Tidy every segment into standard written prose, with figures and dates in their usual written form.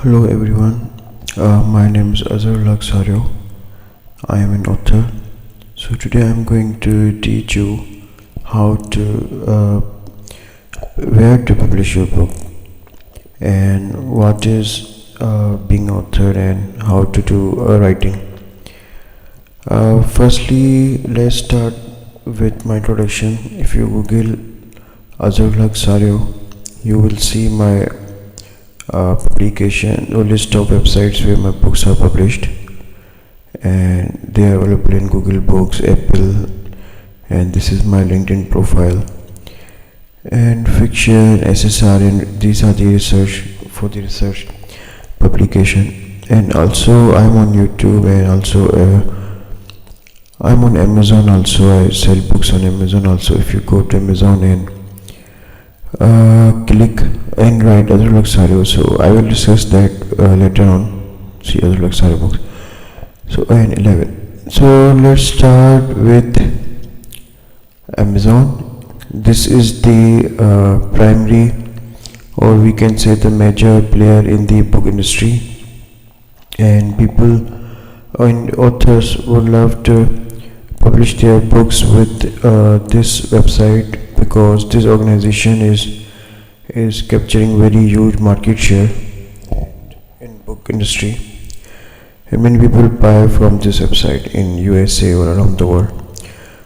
Hello everyone, my name is Azhar Laksario. I am an author. So today I am going to teach you how to where to publish your book and what is being author and how to do writing. Firstly, let's start with my introduction. If you Google Azhar Laksario, you will see my publication or list of websites where my books are published, and they are available in Google Books, Apple, and this is my LinkedIn profile. And fiction, SSR, and these are the research publication. And also I'm on YouTube, and also I'm on Amazon. Also I sell books on Amazon. Also, if you go to Amazon and click and write Azhar Laksario. So I will discuss that later on. See Azhar Laksario books. So and 11. So let's start with Amazon. This is the primary, or we can say the major player in the book industry, and people and authors would love to publish their books with this website, because this organization is capturing very huge market share in book industry, and many people buy from this website in USA or around the world.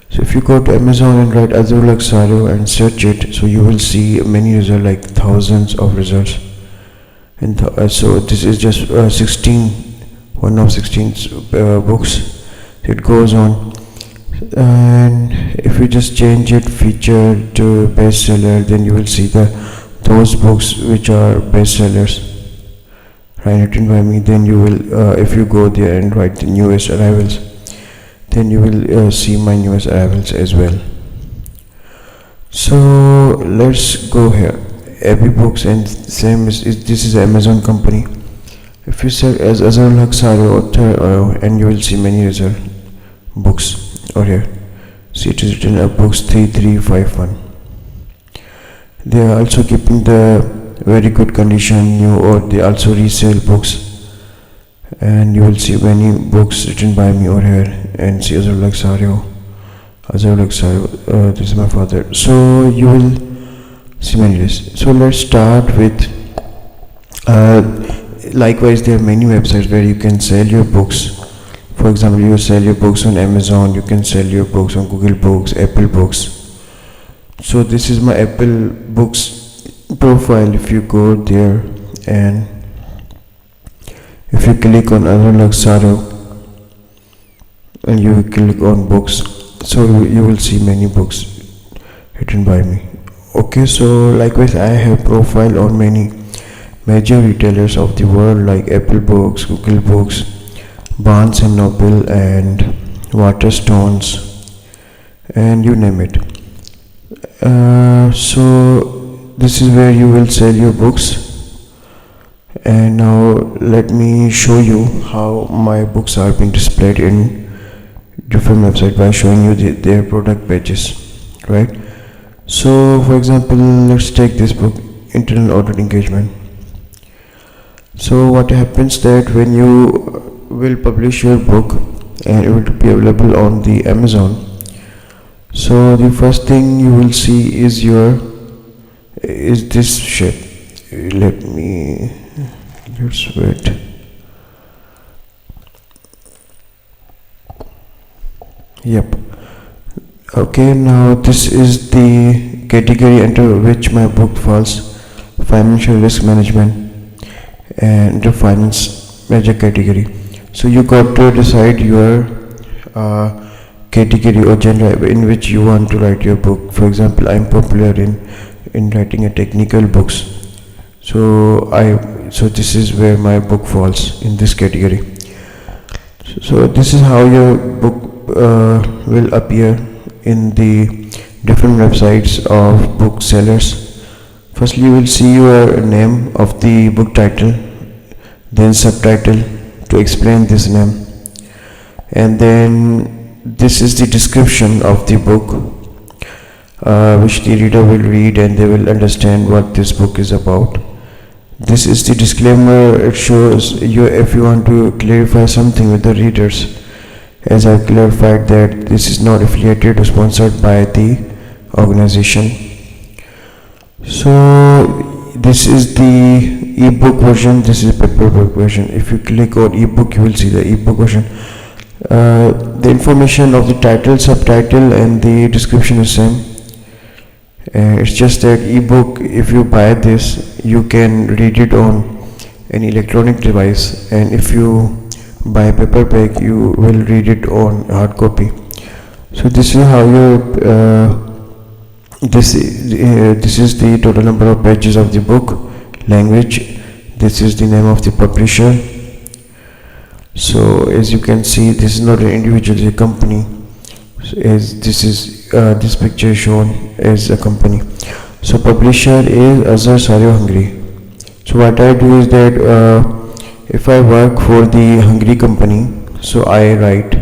So if you go to Amazon and write Azhar Laksario and search it, so you will see many results, like thousands of results. And so this is just one of 16 books. It goes on, and if you just change it feature to bestseller, then you will see those books which are bestsellers, right, written by me. Then you will if you go there and write the newest arrivals, then you will see my newest arrivals as well. So let's go here. Every books, and same is this is Amazon company. If you search as Azhar Laksario author, and you will see many result books over here. See, it is written books 3351. They are also keeping the very good condition new, or they also resell books, and you will see many books written by me over here. And see Azhar Laksario, this is my father. So you will see many lists. So let's start with likewise there are many websites where you can sell your books. For example, you sell your books on Amazon, you can sell your books on Google Books, Apple Books. So this is my Apple Books profile. If you go there and if you click on Azhar Laksario and you click on books, so you will see many books written by me. Okay, so likewise I have profile on many major retailers of the world, like Apple Books, Google Books, Barnes and Noble, and Waterstones, and you name it. So this is where you will sell your books. And now let me show you how my books are being displayed in different websites by showing you their product pages, right? So for example, let's take this book, Internal Audit Engagement. So what happens that when you will publish your book and it will be available on the Amazon, so the first thing you will see is this shape. Let's wait. Yep. Okay, now this is the category under which my book falls: financial risk management and the finance major category. So you got to decide your category or genre in which you want to write your book. For example, I'm popular in writing a technical books, so this is where my book falls, in this category. So this is how your book will appear in the different websites of booksellers. Firstly, you will see your name of the book title, then subtitle to explain this name, and then this is the description of the book, which the reader will read and they will understand what this book is about. This is the disclaimer. It shows you if you want to clarify something with the readers, as I've clarified that this is not affiliated or sponsored by the organization. So this is the ebook version, this is paperback version. If you click on ebook, you will see the ebook version. The information of the title, subtitle and the description is same. It's just that ebook, if you buy this, you can read it on an electronic device, and if you buy paperback, you will read it on hard copy. So this is how you this is the total number of pages of the book. Language, this is the name of the publisher. So as you can see, this is not an individual, it's a company. So as this is this picture is shown as a company. So publisher is Azhar Sario Hungary. So what I do is that if I work for the Hungary company, so I write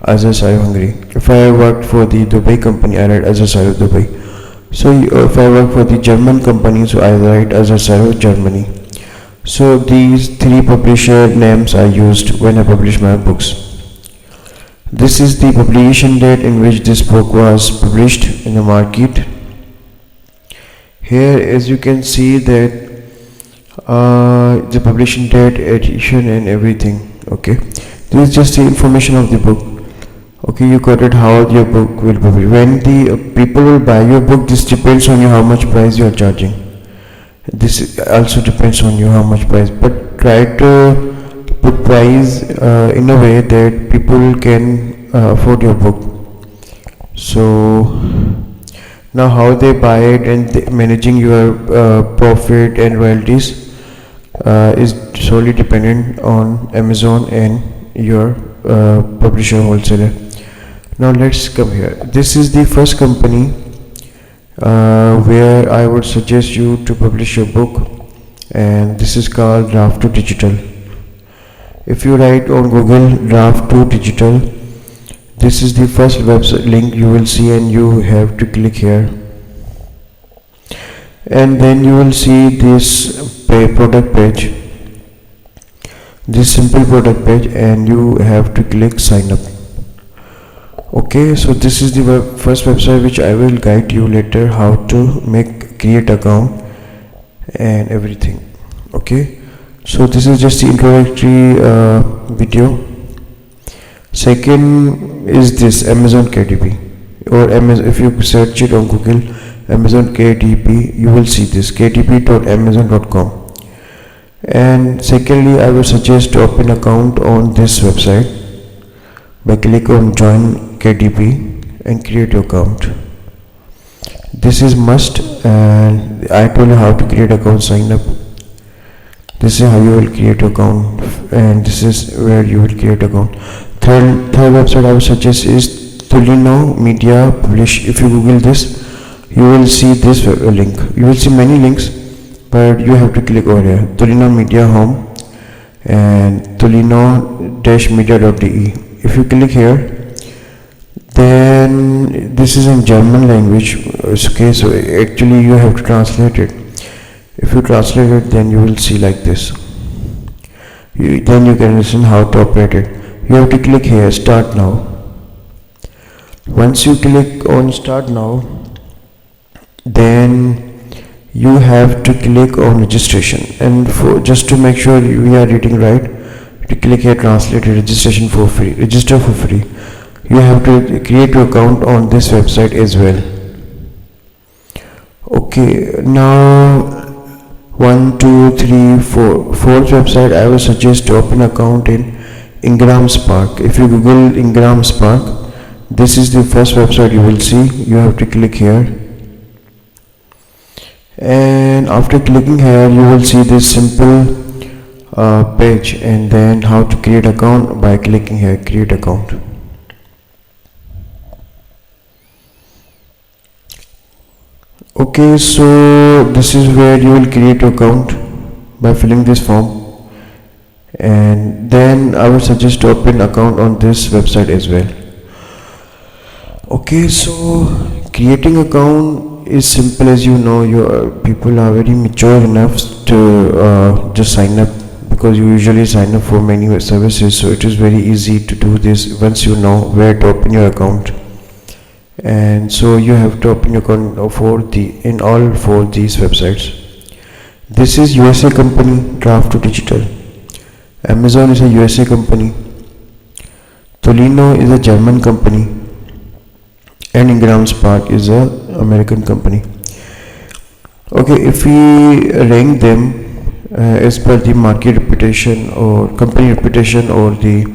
Azhar Sario Hungary. If I work for the Dubai company, I write Azhar Sario Dubai. So if I work for the German company, so I write Azhar Sario Germany. So these three publisher names are used when I publish my books. This is the publication date in which this book was published in the market. Here, as you can see that the publishing date, edition and everything. Okay, this is just the information of the book. Okay, you got it, how your book will publish. When the people will buy your book, this depends on you how much price you are charging. This also depends on you how much price, but try to put price in a way that people can afford your book. So now how they buy it and managing your profit and royalties is solely dependent on Amazon and your publisher wholesaler. Now let's come here. This is the first company where I would suggest you to publish your book, and this is called Draft2 Digital. If you write on Google Draft2 Digital, this is the first website link you will see, and you have to click here, and then you will see this product page, this simple product page, and you have to click sign up. Okay, so this is the first website which I will guide you later how to create account and everything. Okay, so this is just the introductory video. Second is this Amazon KDP, or Amazon. If you search it on Google, Amazon KDP, you will see this kdp.amazon.com. And secondly, I will suggest to open account on this website by click on join KDP and create your account. This is must, and I told you how to create account, sign up. This is how you will create your account, and this is where you will create account. Third website I would suggest is Tulino Media Publish. If you Google this, you will see this link. You will see many links, but you have to click over here, Tulino Media Home and tulino-media.de. If you click here, then this is in German language. Okay, so actually you have to translate it. If you translate it, then you will see like this. Then you can listen how to operate it. You have to click here, start now. Once you click on start now, then you have to click on registration, and just to make sure we are reading right, to click here translate registration for free, register for free. You have to create your account on this website as well. Okay, now 1, 2, 3, 4. Fourth website I will suggest to open account in Ingram Spark. If you Google Ingram Spark, this is the first website you will see. You have to click here, and after clicking here you will see this simple page, and then how to create account by clicking here create account. Okay, so this is where you will create your account by filling this form, and then I would suggest to open account on this website as well. Okay, so creating account is simple. As you know, your people are very mature enough to just sign up, because you usually sign up for many services, so it is very easy to do this once you know where to open your account. And so you have to open your account for in all four these websites. This is USA company, Draft2Digital. Amazon is a USA company. Tolino is a German company, and Ingram Spark is a American company. Okay, if we rank them as per the market reputation or company reputation, or the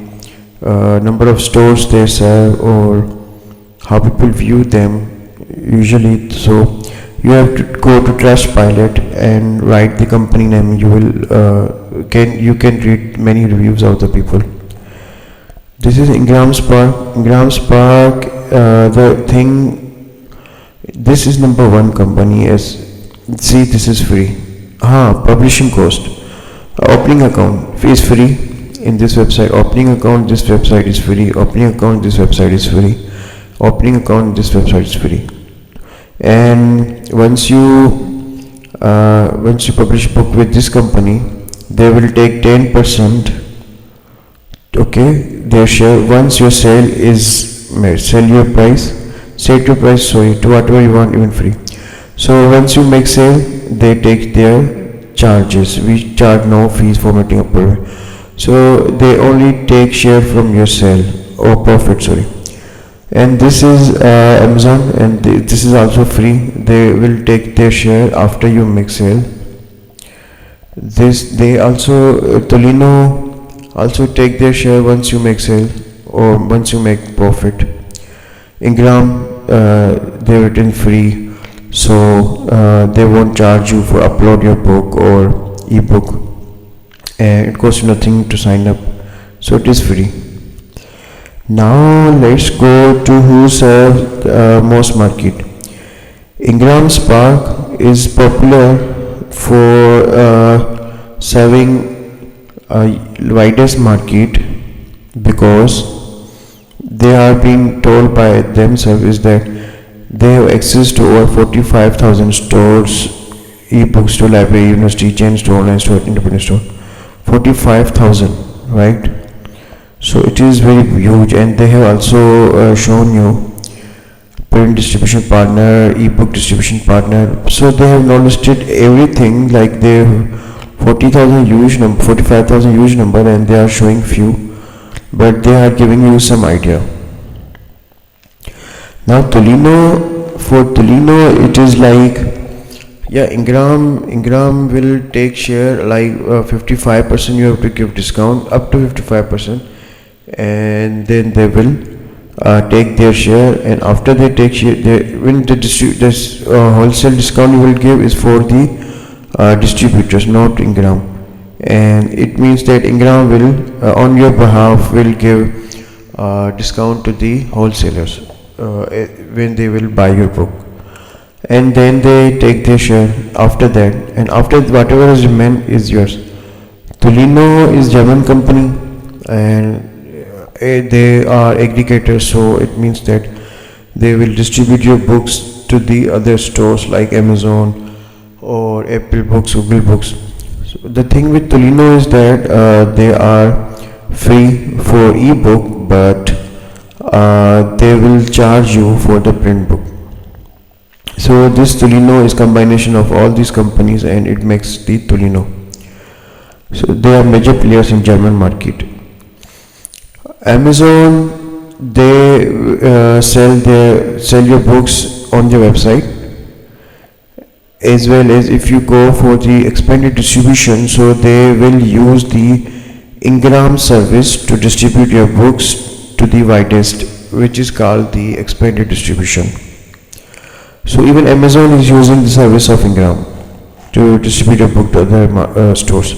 number of stores they serve, or how people view them usually, so you have to go to Trustpilot and write the company name. You can read many reviews of the people. This is Ingram Spark. Ingram Spark, the thing, this is number one company. As see, this is free. Publishing cost, opening account is free in this website. Opening account, this website is free. Opening account, this website is free. Opening account, this website is free. And once you publish a book with this company, they will take 10%, okay, their share. Once your sale is made, set your price, to whatever you want, even free. So once you make sale, they take their charges. We charge no fees for making a product, so they only take share from your sale or profit, sorry. And this is Amazon, and this is also free. They will take their share after you make sale. They also Tolino also take their share once you make sale or once you make profit. Ingram, they written free, so they won't charge you for upload your book or ebook, and it costs nothing to sign up, so it is free. Now let's go to who serves most market. Ingram Spark is popular for serving widest market, because they are being told by themselves that they have access to over 45,000 stores, e-books to library, university, chain store, online store, independent store. 45,000, right? So it is very huge. And they have also shown you print distribution partner, ebook distribution partner. So they have not listed everything, like they have 40,000 huge number, 45,000 huge number, and they are showing few, but they are giving you some idea. Now for Tolino it is like, Ingram will take share like 55%. You have to give discount up to 55%, and then they will take their share. And after they take share, when this wholesale discount you will give is for the distributors, not Ingram. And it means that Ingram will on your behalf will give discount to the wholesalers when they will buy your book, and then they take their share after that, and after whatever is remain is yours. Tolino is German company, and they are aggregators, so it means that they will distribute your books to the other stores like Amazon or Apple Books, Google Books. So the thing with Tolino is that they are free for ebook, but they will charge you for the print book. So this Tolino is combination of all these companies, and it makes the Tolino. So they are major players in German market. Amazon, they sell your books on their website, as well as if you go for the expanded distribution, so they will use the Ingram service to distribute your books to the widest, which is called the expanded distribution. So even Amazon is using the service of Ingram to distribute a book to other stores.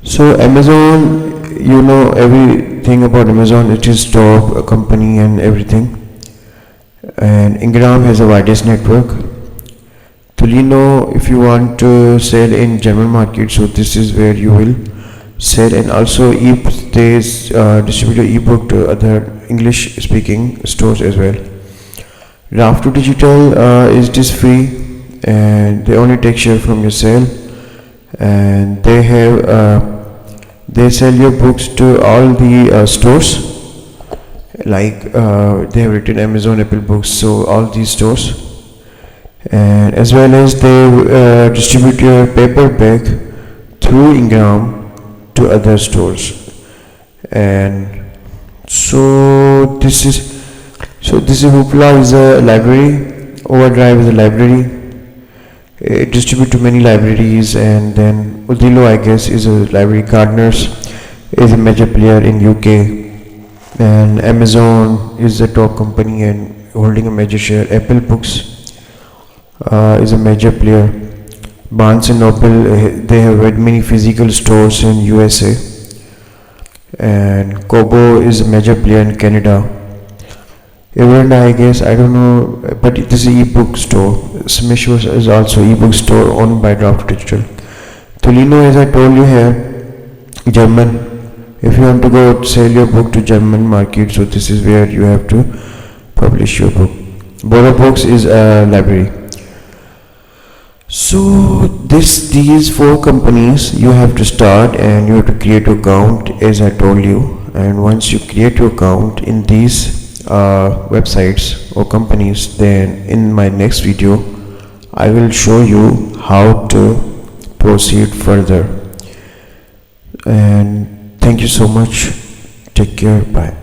So Amazon, you know everything about Amazon. It is top company and everything. And Ingram has the widest network. Tolino, if you want to sell in German market, so this is where you will sell. And also they distribute ebook to other English speaking stores as well. Draft to Digital is just free, and they only take share from your sale, and they sell your books to all the stores, like they have written Amazon, Apple Books, so all these stores, and as well as they distribute your paperback through Ingram to other stores. And so this is Hoopla is a library, Overdrive is a library. It distributes to many libraries, and then Odilo, I guess, is a library. Gardner's is a major player in UK, and Amazon is a top company and holding a major share. Apple Books is a major player. Barnes and Noble, they have had many physical stores in USA, and Kobo is a major player in Canada. Even I guess, I don't know, but it is an ebook store. Smish is also ebook store owned by Draft Digital. Tolino, as I told you here, German. If you want to go sell your book to German market, so this is where you have to publish your book. Bora Books is a library. So these four companies you have to start, and you have to create your account as I told you. And once you create your account in these websites or companies, then in my next video I will show you how to proceed further. And thank you so much. Take care. Bye.